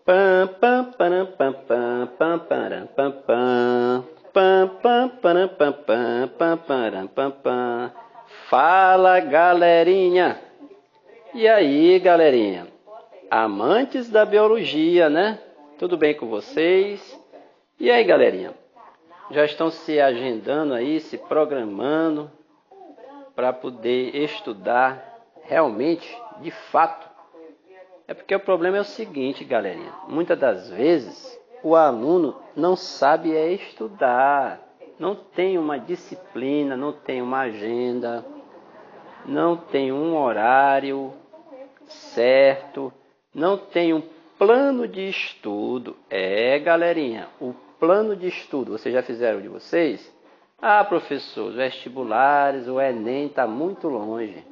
Pam, pam, param, pam, pam, pam, param, pam, pam. Pam, pam, param, pam, pam, pam, param, pam, pam. Fala, galerinha! E aí, galerinha? Amantes da biologia, né? Tudo bem com vocês? E aí, galerinha? Já estão se agendando aí, se programando para poder estudar realmente, de fato? É porque o problema é o seguinte, galerinha. Muitas das vezes o aluno não sabe estudar, não tem uma disciplina, não tem uma agenda, não tem um horário certo, não tem um plano de estudo. Galerinha, o plano de estudo, vocês já fizeram de vocês? Ah, professor, os vestibulares, o Enem está muito longe.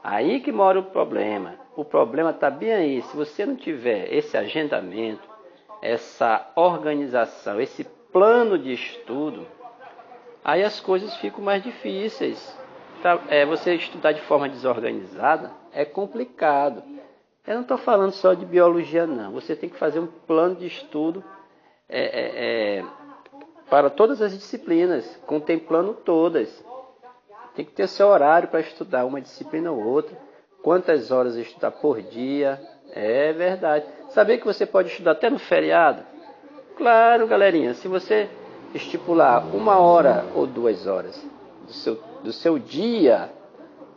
Aí que mora o problema. O problema está bem aí. Se você não tiver esse agendamento, essa organização, esse plano de estudo, aí as coisas ficam mais difíceis. Você estudar de forma desorganizada é complicado. Eu não estou falando só de biologia, não. Você tem que fazer um plano de estudo para todas as disciplinas, contemplando todas. Tem que ter seu horário para estudar uma disciplina ou outra. Quantas horas estudar por dia. É verdade. Sabia que você pode estudar até no feriado? Claro, galerinha. Se você estipular 1 hora ou 2 horas do seu dia,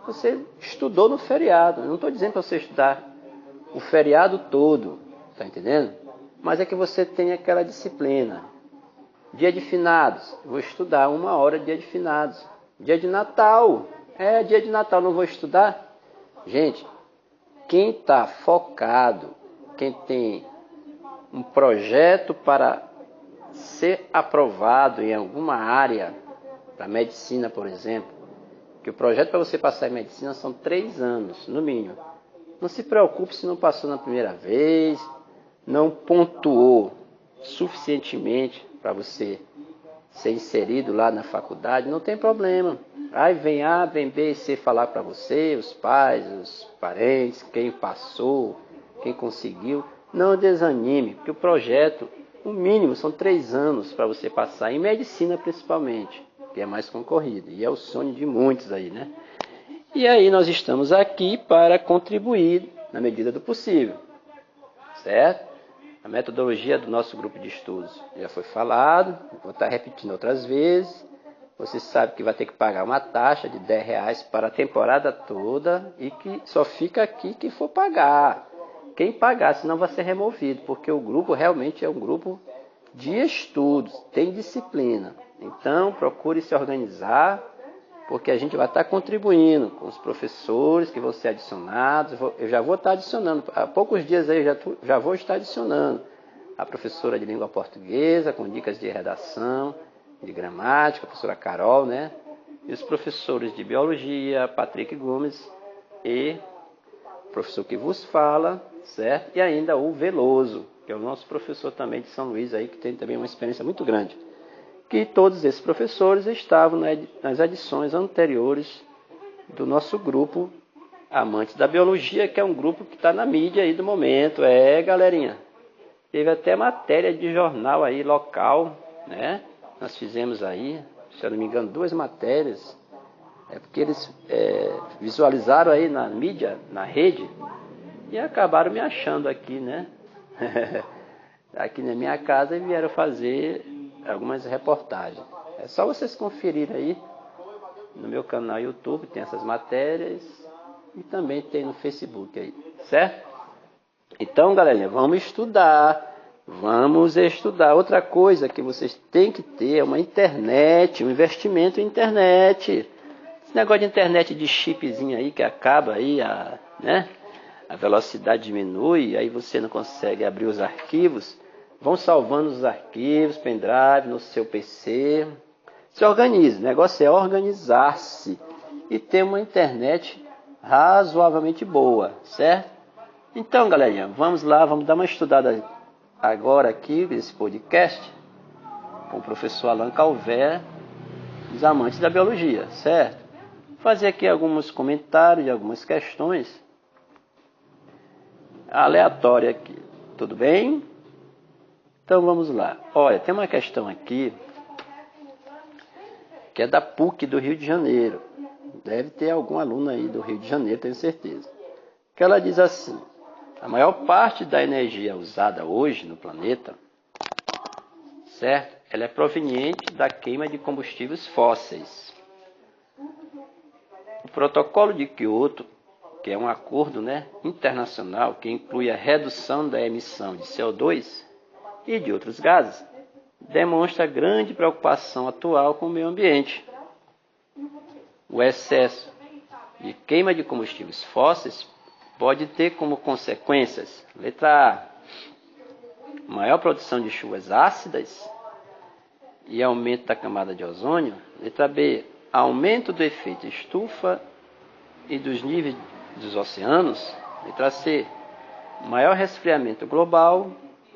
você estudou no feriado. Eu não estou dizendo para você estudar o feriado todo. Está entendendo? Mas é que você tem aquela disciplina. Dia de finados. Eu vou estudar 1 hora dia de finados. Dia de Natal. Dia de Natal, não vou estudar? Gente, quem está focado, quem tem um projeto para ser aprovado em alguma área, para medicina, por exemplo, que o projeto para você passar em medicina são 3 anos, no mínimo. Não se preocupe se não passou na primeira vez, não pontuou suficientemente para você ser inserido lá na faculdade, não tem problema. Aí vem A, vem B e C falar para você, os pais, os parentes, quem passou, quem conseguiu. Não desanime, porque o projeto, o mínimo, são 3 anos para você passar, em medicina principalmente, que é mais concorrido. E é o sonho de muitos aí, né? E aí nós estamos aqui para contribuir na medida do possível, certo? A metodologia do nosso grupo de estudos já foi falado, vou estar repetindo outras vezes. Você sabe que vai ter que pagar uma taxa de R$10 para a temporada toda e que só fica aqui quem for pagar. Quem pagar, senão vai ser removido, porque o grupo realmente é um grupo de estudos, tem disciplina. Então, procure se organizar, porque a gente vai estar contribuindo com os professores que vão ser adicionados. Eu já vou estar adicionando, há poucos dias aí já vou estar adicionando a professora de língua portuguesa, com dicas de redação, de gramática, a professora Carol, né? E os professores de biologia, Patrick Gomes e o professor que vos fala, certo? E ainda o Veloso, que é o nosso professor também de São Luís, aí, que tem também uma experiência muito grande. Que todos esses professores estavam nas edições anteriores do nosso grupo Amantes da Biologia, que é um grupo que está na mídia aí do momento. Galerinha, teve até matéria de jornal aí local, né? Nós fizemos aí, se eu não me engano, 2 matérias. Porque eles visualizaram aí na mídia, na rede, e acabaram me achando aqui, né? Aqui na minha casa, e vieram fazer algumas reportagens. É só vocês conferirem aí no meu canal YouTube, tem essas matérias, e também tem no Facebook aí, certo? Então, galerinha, vamos estudar. Outra coisa que vocês têm que ter é uma internet, um investimento em internet. Esse negócio de internet de chipzinho aí que acaba aí, né? A velocidade diminui, aí você não consegue abrir os arquivos. Vão salvando os arquivos, pendrive no seu PC. Se organize, o negócio é organizar-se e ter uma internet razoavelmente boa, certo? Então, galerinha, vamos lá, vamos dar uma estudada agora aqui nesse podcast com o professor Alain Calvé, dos Amantes da Biologia, certo? Fazer aqui alguns comentários e algumas questões aleatória aqui. Tudo bem? Então vamos lá. Olha, tem uma questão aqui que é da PUC do Rio de Janeiro. Deve ter algum aluno aí do Rio de Janeiro, tenho certeza. Que ela diz assim: a maior parte da energia usada hoje no planeta, certo? Ela é proveniente da queima de combustíveis fósseis. O Protocolo de Kyoto, que é um acordo, internacional que inclui a redução da emissão de CO2 e de outros gases, demonstra grande preocupação atual com o meio ambiente. O excesso de queima de combustíveis fósseis pode ter como consequências: letra A, maior produção de chuvas ácidas e aumento da camada de ozônio. Letra B, aumento do efeito estufa e dos níveis dos oceanos. Letra C, maior resfriamento global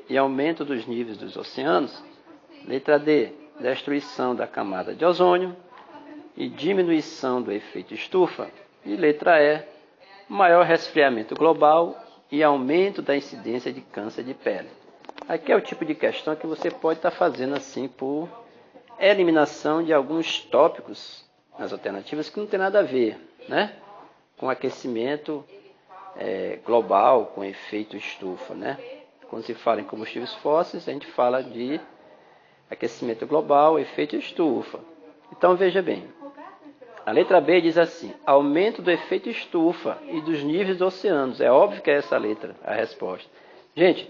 e aumento dos níveis dos oceanos. Letra D, destruição da camada de ozônio e diminuição do efeito estufa. E letra E, maior resfriamento global e aumento da incidência de câncer de pele. Aqui é o tipo de questão que você pode estar fazendo assim por eliminação de alguns tópicos nas alternativas que não tem nada a ver, com aquecimento global, com efeito estufa, Quando se fala em combustíveis fósseis, a gente fala de aquecimento global, efeito estufa. Então veja bem, a letra B diz assim: aumento do efeito estufa e dos níveis dos oceanos. É óbvio que é essa letra a resposta. Gente,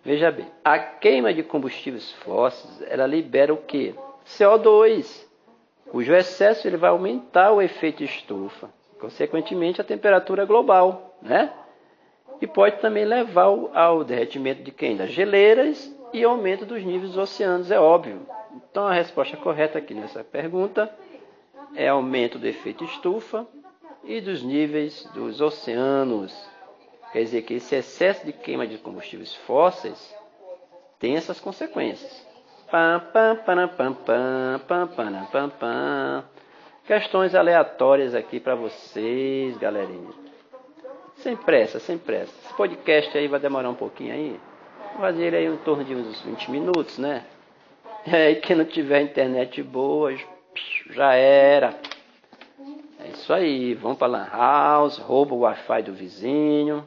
veja bem, a queima de combustíveis fósseis, ela libera o quê? CO2, cujo excesso ele vai aumentar o efeito estufa, consequentemente a temperatura global, E pode também levar ao derretimento de quem? Das geleiras e aumento dos níveis dos oceanos, é óbvio. Então a resposta correta aqui nessa pergunta é aumento do efeito estufa e dos níveis dos oceanos. Quer dizer que esse excesso de queima de combustíveis fósseis tem essas consequências. Questões aleatórias aqui para vocês, galerinha. Sem pressa, sem pressa. Esse podcast aí vai demorar um pouquinho aí. Vou fazer ele aí em torno de uns 20 minutos, E aí quem não tiver internet boa, já era. É isso aí, vamos para Lan House, rouba o Wi-Fi do vizinho,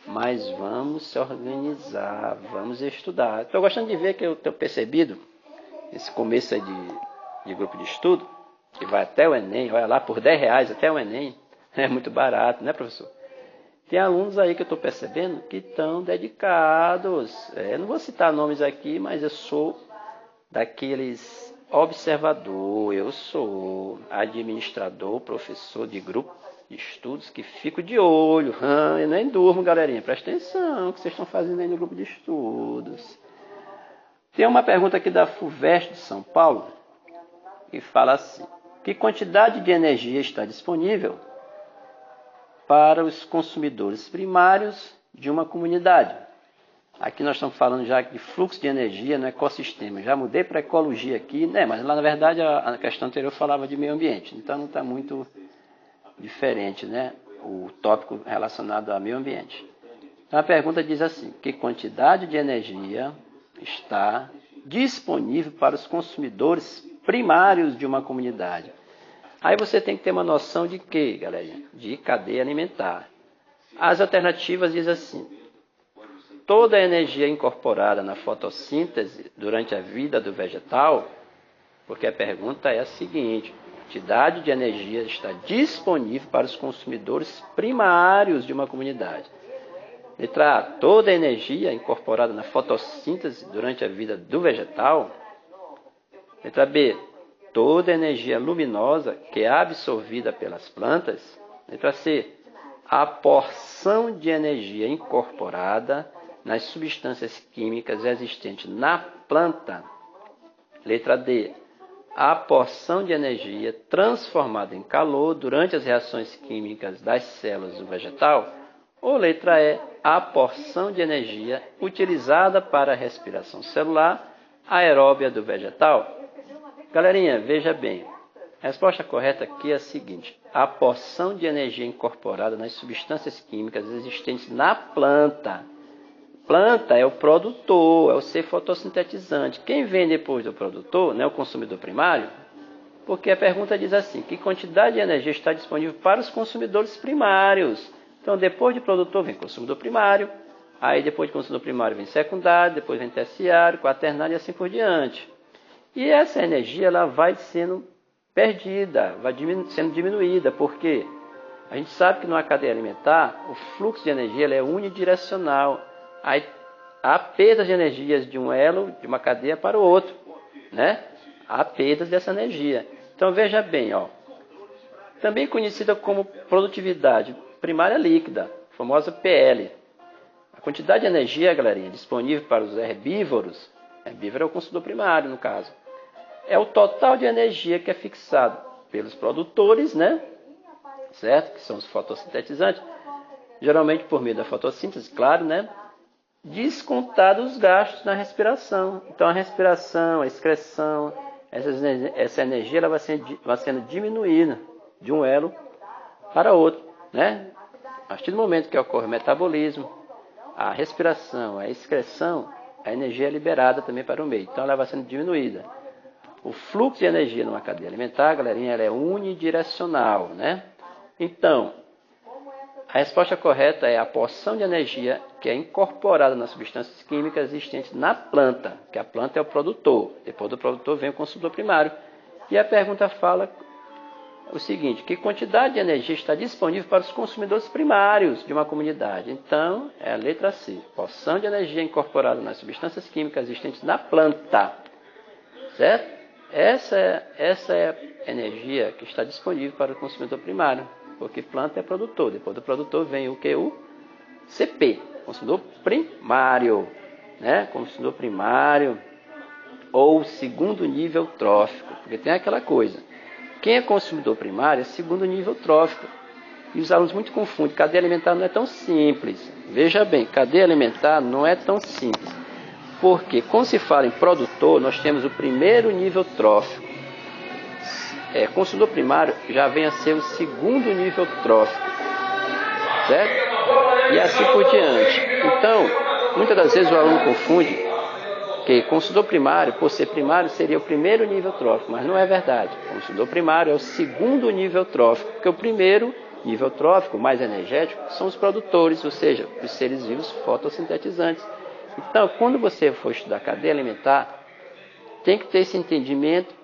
mas vamos se organizar, vamos estudar. Estou gostando de ver que eu tenho percebido esse começo aí de grupo de estudo, que vai até o Enem, olha lá, por R$10 até o Enem, é muito barato, professor? Tem alunos aí que eu estou percebendo que estão dedicados. Não vou citar nomes aqui, mas eu sou daqueles observador, eu sou administrador, professor de grupo de estudos que fico de olho. Eu nem durmo, galerinha. Presta atenção o que vocês estão fazendo aí no grupo de estudos. Tem uma pergunta aqui da FUVEST de São Paulo que fala assim: que quantidade de energia está disponível para os consumidores primários de uma comunidade? Aqui nós estamos falando já de fluxo de energia no ecossistema. Já mudei para ecologia aqui, mas lá na verdade a questão anterior falava de meio ambiente. Então não está muito diferente, o tópico relacionado ao meio ambiente. Então a pergunta diz assim: que quantidade de energia está disponível para os consumidores primários de uma comunidade? Aí você tem que ter uma noção de quê, galera? De cadeia alimentar. As alternativas dizem assim: toda a energia incorporada na fotossíntese durante a vida do vegetal, porque a pergunta é a seguinte: quantidade de energia está disponível para os consumidores primários de uma comunidade? Letra A, toda a energia incorporada na fotossíntese durante a vida do vegetal. Letra B, toda a energia luminosa que é absorvida pelas plantas. Letra C, a porção de energia incorporada nas substâncias químicas existentes na planta. Letra D, a porção de energia transformada em calor durante as reações químicas das células do vegetal. Ou letra E, a porção de energia utilizada para a respiração celular aeróbia do vegetal. Galerinha, veja bem, A resposta correta aqui é a seguinte: a porção de energia incorporada nas substâncias químicas existentes na planta. Planta é o produtor, é o ser fotossintetizante. Quem vem depois do produtor, não é o consumidor primário? Porque a pergunta diz assim: que quantidade de energia está disponível para os consumidores primários? Então, depois do produtor vem consumidor primário, aí depois do consumidor primário vem secundário, depois vem terciário, quaternário e assim por diante. E essa energia ela vai sendo perdida, vai sendo diminuída, porque a gente sabe que numa cadeia alimentar o fluxo de energia ele é unidirecional. Aí, há perdas de energias de um elo, de uma cadeia para o outro, né? Há perdas dessa energia. Então veja bem, ó, também conhecida como produtividade primária líquida, famosa PL. A quantidade de energia, galerinha, disponível para os herbívoros, herbívoro é o consumidor primário no caso, é o total de energia que é fixado pelos produtores, né? Certo? Que são os fotossintetizantes, geralmente por meio da fotossíntese, claro, né? Descontado os gastos na respiração. Então a respiração, a excreção, essa energia ela vai sendo diminuída de um elo para outro, né? A partir do momento que ocorre o metabolismo, a respiração, a excreção, a energia é liberada também para o meio. Então ela vai sendo diminuída. O fluxo de energia numa cadeia alimentar, galerinha, ela é unidirecional, né? Então, a resposta correta é a porção de energia que é incorporada nas substâncias químicas existentes na planta, que a planta é o produtor. Depois do produtor vem o consumidor primário. E a pergunta fala o seguinte: que quantidade de energia está disponível para os consumidores primários de uma comunidade? Então, é a letra C. Porção de energia incorporada nas substâncias químicas existentes na planta. Certo? Essa é a energia que está disponível para o consumidor primário. Porque planta é produtor. Depois do produtor vem o que? O CP, consumidor primário, né? Consumidor primário ou segundo nível trófico, porque tem aquela coisa: quem é consumidor primário é segundo nível trófico. E os alunos muito confundem. Cadeia alimentar não é tão simples. Veja bem, cadeia alimentar não é tão simples. Porque quando se fala em produtor, nós temos o primeiro nível trófico. Consumidor primário já vem a ser o segundo nível trófico, certo? E assim por diante. Então, muitas das vezes o aluno confunde que consumidor primário, por ser primário, seria o primeiro nível trófico, mas não é verdade. Consumidor primário é o segundo nível trófico, porque o primeiro nível trófico, mais energético, são os produtores, ou seja, os seres vivos fotossintetizantes. Então, quando você for estudar cadeia alimentar, tem que ter esse entendimento.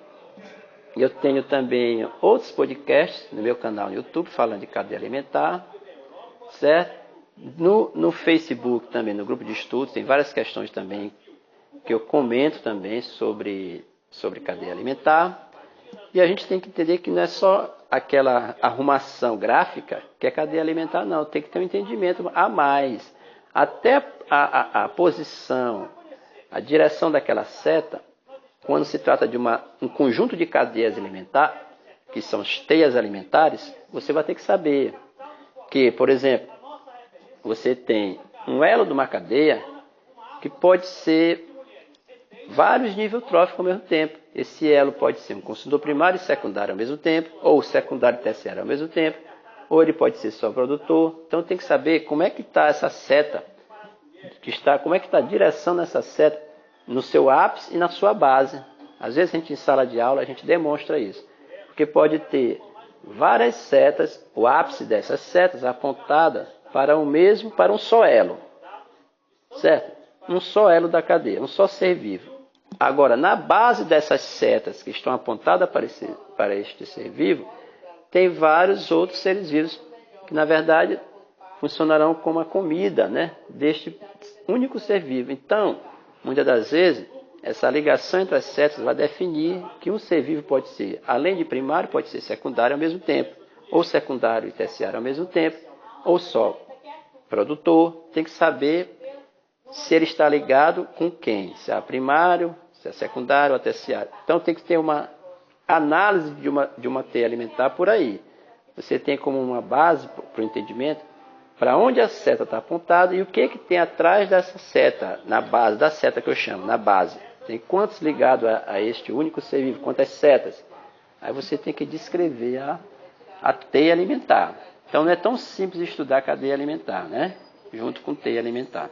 Eu tenho também outros podcasts no meu canal no YouTube falando de cadeia alimentar, certo? No Facebook também, no grupo de estudos, tem várias questões também que eu comento também sobre cadeia alimentar. E a gente tem que entender que não é só aquela arrumação gráfica que é cadeia alimentar, não. Tem que ter um entendimento a mais. Até a posição, a direção daquela seta, quando se trata de um conjunto de cadeias alimentares, que são as teias alimentares, você vai ter que saber que, por exemplo, você tem um elo de uma cadeia que pode ser vários níveis tróficos ao mesmo tempo. Esse elo pode ser um consumidor primário e secundário ao mesmo tempo, ou secundário e terciário ao mesmo tempo, ou ele pode ser só produtor. Então tem que saber como é que está essa seta, como é que está a direção dessa seta no seu ápice e na sua base. Às vezes a gente em sala de aula a gente demonstra isso, porque pode ter várias setas, o ápice dessas setas apontada para um só elo, certo? Um só elo da cadeia, um só ser vivo. Agora, na base dessas setas que estão apontadas para este ser vivo, tem vários outros seres vivos que, na verdade, funcionarão como a comida, né, deste único ser vivo. Então, muitas das vezes, essa ligação entre as setas vai definir que um ser vivo pode ser, além de primário, pode ser secundário ao mesmo tempo, ou secundário e terciário ao mesmo tempo, ou só produtor. Tem que saber se ele está ligado com quem, se é primário, se é secundário ou terciário. Então tem que ter uma análise de uma teia alimentar por aí. Você tem como uma base para o entendimento para onde a seta está apontada e o que tem atrás dessa seta, na base da seta que eu chamo, na base. Tem quantos ligados a este único ser vivo, quantas setas. Aí você tem que descrever a teia alimentar. Então não é tão simples estudar a cadeia alimentar, né? Junto com teia alimentar.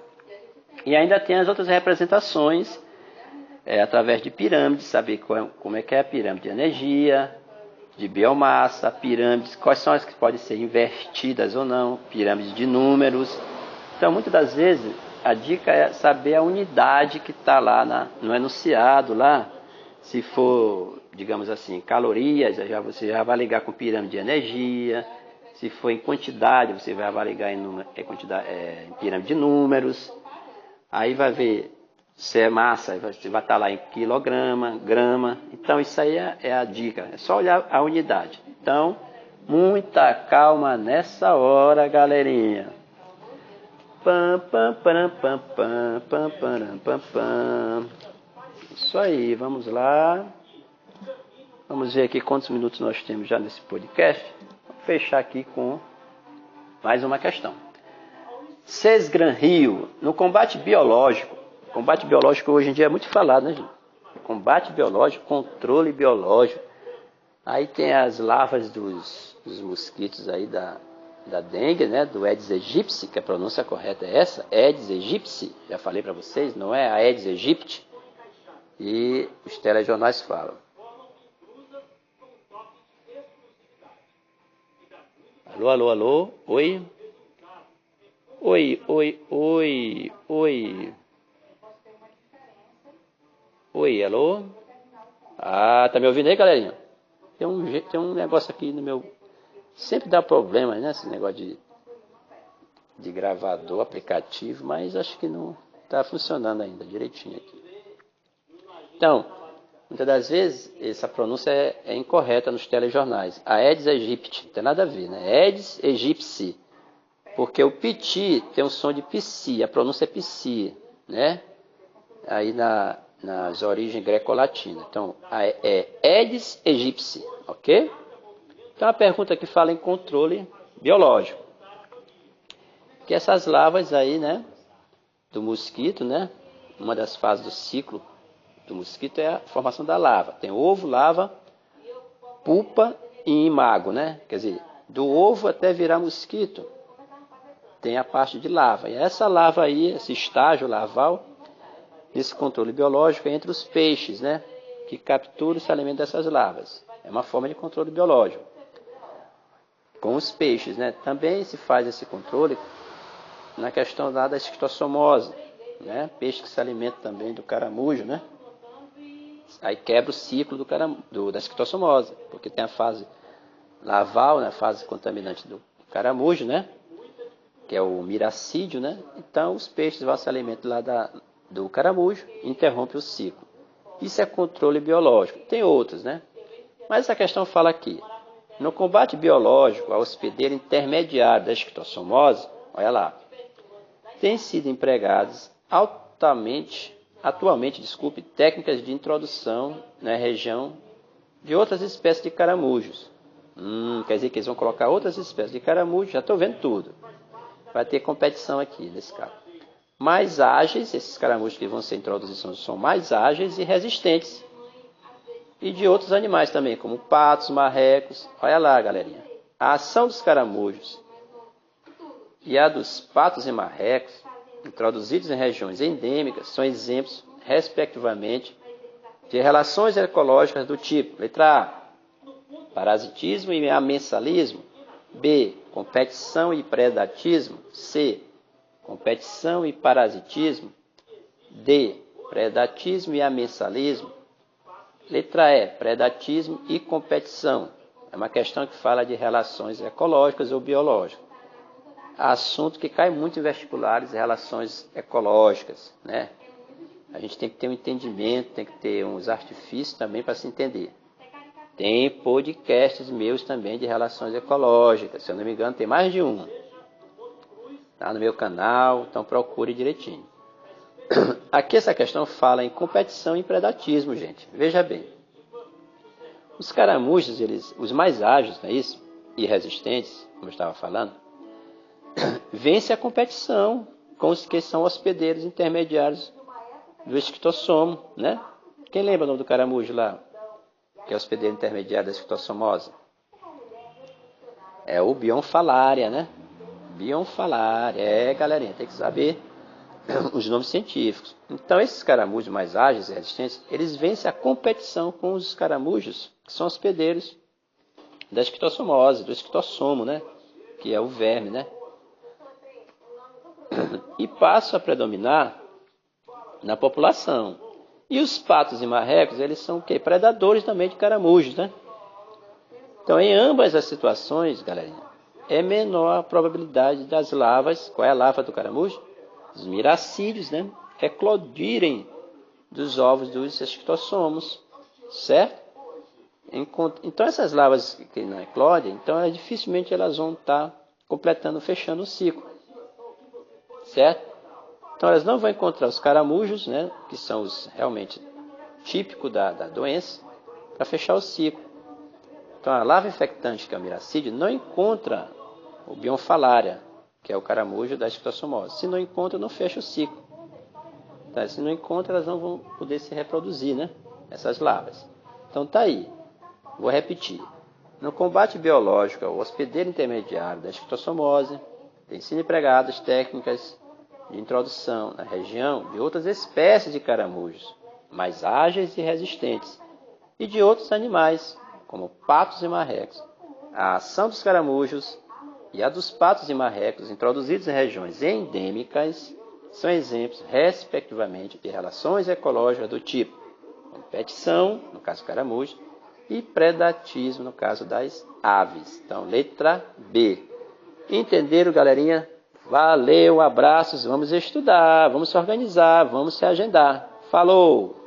E ainda tem as outras representações, através de pirâmides, saber como é que é a pirâmide de energia, de biomassa, pirâmides, quais são as que podem ser invertidas ou não, pirâmides de números. Então, muitas das vezes, a dica é saber a unidade que está lá no enunciado, lá. Se for, digamos assim, calorias, você já vai ligar com pirâmide de energia. Se for em quantidade, você vai ligar em pirâmide de números. Aí vai ver se é massa, você vai estar lá em quilograma, grama. Então, isso aí é a dica. É só olhar a unidade. Então, muita calma nessa hora, galerinha. Pam, pam, pam, pam, pam, pam, pam, pam, pam. Isso aí, vamos lá. Vamos ver aqui quantos minutos nós temos já nesse podcast. Vou fechar aqui com mais uma questão. Cesgran Rio, no combate biológico hoje em dia é muito falado, né, gente? Combate biológico, controle biológico. Aí tem as larvas dos mosquitos aí da dengue, né? Do Aedes aegypti, que a pronúncia correta é essa, Aedes aegypti, já falei para vocês, não é a Aedes aegypti. E os telejornais falam. Alô, alô, alô, oi? Oi, oi, oi, oi. Oi, alô? Ah, tá me ouvindo aí, galerinha? Tem um negócio aqui no meu... Sempre dá problema, né? Esse negócio de gravador, aplicativo, mas acho que não está funcionando ainda direitinho aqui. Então, muitas das vezes, essa pronúncia é incorreta nos telejornais. A Aedes aegypti, não tem nada a ver, né? Aedes aegypti. Porque o piti tem um som de psi, a pronúncia é psi, né? Aí nas origens greco-latinas. Então, é Aedes aegypti, ok? Então, a pergunta que fala em controle biológico. Que essas larvas aí, né, do mosquito, né? Uma das fases do ciclo do mosquito é a formação da larva. Tem ovo, larva, pupa e imago, né? Quer dizer, do ovo até virar mosquito, tem a parte de larva. E essa larva aí, esse estágio larval, esse controle biológico é entre os peixes, né? Que capturam e se alimentam dessas larvas. É uma forma de controle biológico. Com os peixes, né? Também se faz esse controle na questão da esquistossomose, né? Peixe que se alimenta também do caramujo, né? Aí quebra o ciclo da esquistossomose, porque tem a fase larval, né? A fase contaminante do caramujo, né? Que é o miracídio, né? Então os peixes vão se alimentar lá do caramujo, interrompe o ciclo. Isso é controle biológico. Tem outros, né? Mas essa questão fala aqui. No combate biológico, a hospedeiro intermediário da esquistossomose, olha lá, tem sido empregadas atualmente, técnicas de introdução na região de outras espécies de caramujos. Quer dizer que eles vão colocar outras espécies de caramujo, já estou vendo tudo. Vai ter competição aqui nesse caso. Mais ágeis, esses caramujos que vão ser introduzidos são mais ágeis e resistentes. E de outros animais também, como patos, marrecos. Olha lá, galerinha. A ação dos caramujos e a dos patos e marrecos, introduzidos em regiões endêmicas, são exemplos, respectivamente, de relações ecológicas do tipo, letra A, parasitismo e amensalismo, B, competição e predatismo, C, competição e parasitismo, D, predatismo e amensalismo, letra E, predatismo e competição. É uma questão que fala de relações ecológicas ou biológicas. Assunto que cai muito em vestibulares, relações ecológicas, né? A gente tem que ter um entendimento, tem que ter uns artifícios também para se entender. Tem podcasts meus também de relações ecológicas, se eu não me engano tem mais de um. Está no meu canal, então procure direitinho. Aqui essa questão fala em competição e predatismo, gente. Veja bem. Os caramujos, os mais ágeis, não é isso? E resistentes, como eu estava falando, vence a competição com os que são hospedeiros intermediários do esquitossomo, né? Quem lembra o nome do caramujo lá? que é o hospedeiro intermediário da esquistossomose? É o Bionfalaria, né? Bionfalaria, galerinha, tem que saber os nomes científicos. Então, esses caramujos mais ágeis e resistentes, eles vencem a competição com os caramujos que são hospedeiros da esquistossomose, do esquitossomo, né? Que é o verme, né? E passam a predominar na população. E os patos e marrecos, eles são o quê? Predadores também de caramujos, né? Então, em ambas as situações, galerinha, é menor a probabilidade das larvas. Qual é a larva do caramujo? Os miracídios, né? Eclodirem dos ovos dos esquistossomos, certo? Então, essas larvas que não eclodem, então dificilmente elas vão estar completando, fechando o ciclo, certo? Então, elas não vão encontrar os caramujos, né? Que são os realmente típicos da doença, para fechar o ciclo. Então, a larva infectante, que é o miracídio, não encontra o Bionfalaria, que é o caramujo da esquistossomose. Se não encontra, não fecha o ciclo. Tá? Se não encontra, elas não vão poder se reproduzir, né? Essas larvas. Então, tá aí. Vou repetir. No combate biológico, o hospedeiro intermediário da esquistossomose tem sido empregadas técnicas de introdução na região de outras espécies de caramujos, mais ágeis e resistentes, e de outros animais, como patos e marrecos. A ação dos caramujos e a dos patos e marrecos introduzidos em regiões endêmicas são exemplos, respectivamente, de relações ecológicas do tipo competição, no caso do caramujo, e predatismo, no caso das aves. Então, letra B. Entenderam, galerinha? Valeu, abraços, vamos estudar, vamos se organizar, vamos se agendar. Falou!